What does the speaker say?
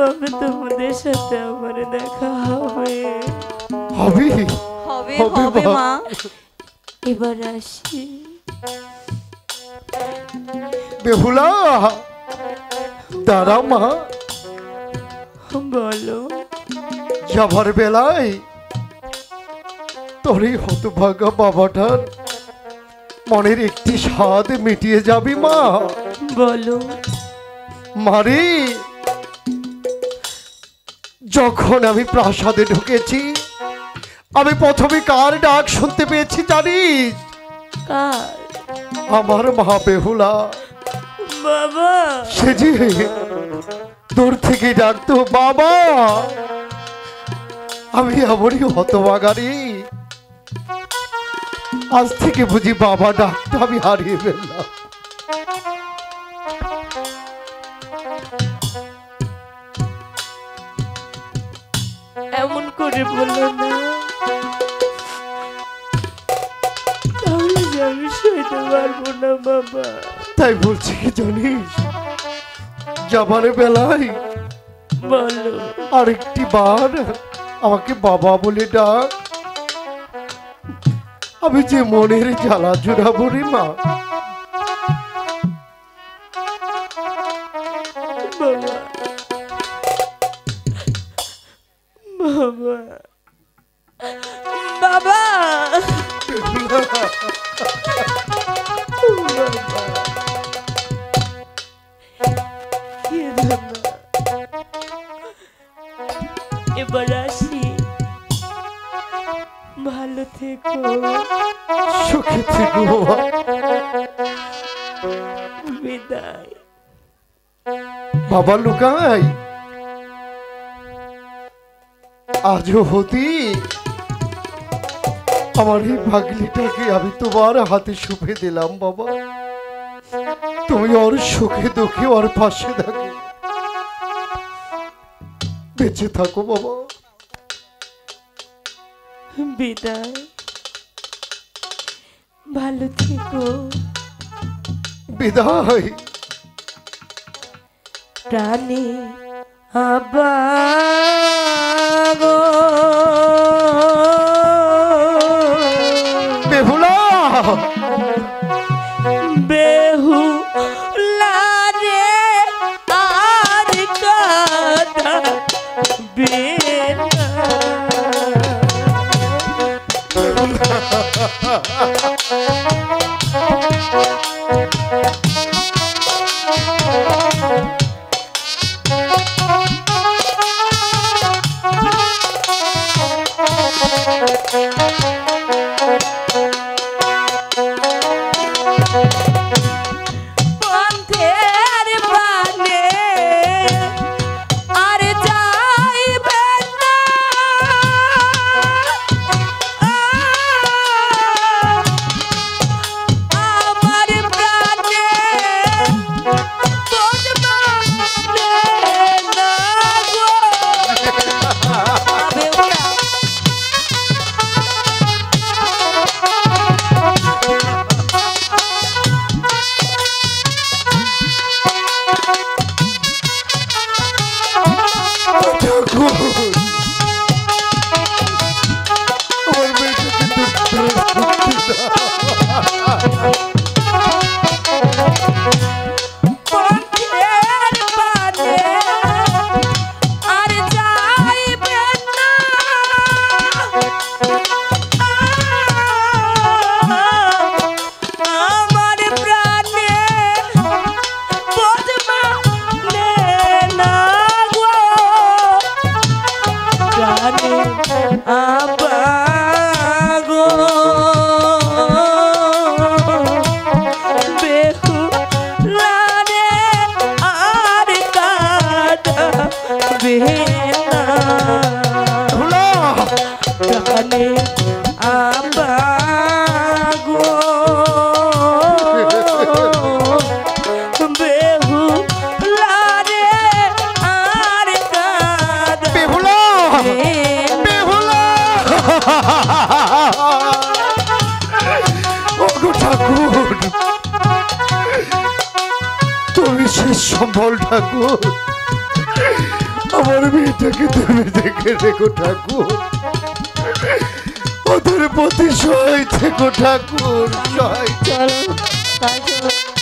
কবে তোমাদের সাথে আমার দেখা হবে? হবে হবে হবে মা। এবার আসি। বেহুলা দাঁড়া মা। বলো। যাবার বেলায় তোর এই হতভাগা বাবাটার মনের একটি স্বাদ মিটিয়ে যাবি মা। বলো। মারে, যখন আমি প্রাসাদে ঢুকেছি আমি প্রথমে কার ডাক শুনতে পেয়েছি জানিস? কার? আমার মা বেহুলা। বাবা। সে যে দূর থেকে ডাকতো বাবা। আমি এমনই হতভাগারি, আজ থেকে বুঝি বাবা ডাকতে আমি হারিয়ে ফেললাম। এমন করে বলো না, তাহলে যে আমি সইতে পারবো না বাবা। তাই বলছি কি জানিস, যাবার বেলায় বলো। আরেকটি বার আমাকে বাবা বলে ডাক। আমি যে মনের জ্বালা জোড়াবো রে মা। বাবা বাবা বাবা এবার আসি। ভালো থেকো, সুখে থেকো বাবা। বিদায়। বাবা লুকাই, আজও হতি আমার এই ভাগলিটাকে আমি তোমার হাতে সুপে দিলাম বাবা। তুমি ওর সুখে দুঃখে ওর পাশে থাকো, বেঁচে থাকো বাবা। বিদায়, ভালো থেকো। বিদায়। প্রাণী আবার বেহুলা বেহুলা রে আর কাঁদা বেলা। পন্থের বানে আর যাইবে না, আমার প্রাণে বদমাশে না গো। আমার মেয়েটাকে পন্থের বানে আর যাইবে না, আমার প্রাণে বদমাশে না গো। প্রাণে আবাগো বেহুলা রে আর কাঁদা বেলা। প্রাণে আবাগো বেহুলা রে আর কাঁদা বেহুলা বেহুলা। ওগো ঠাকুর, তুমি শেষ সম্বল ঠাকুর। আমার মেয়েটাকে তুমি দেখে রেখো ঠাকুর, ওদের প্রতি সহায় থেকো ঠাকুর, সহায়। চলো তাই চলো।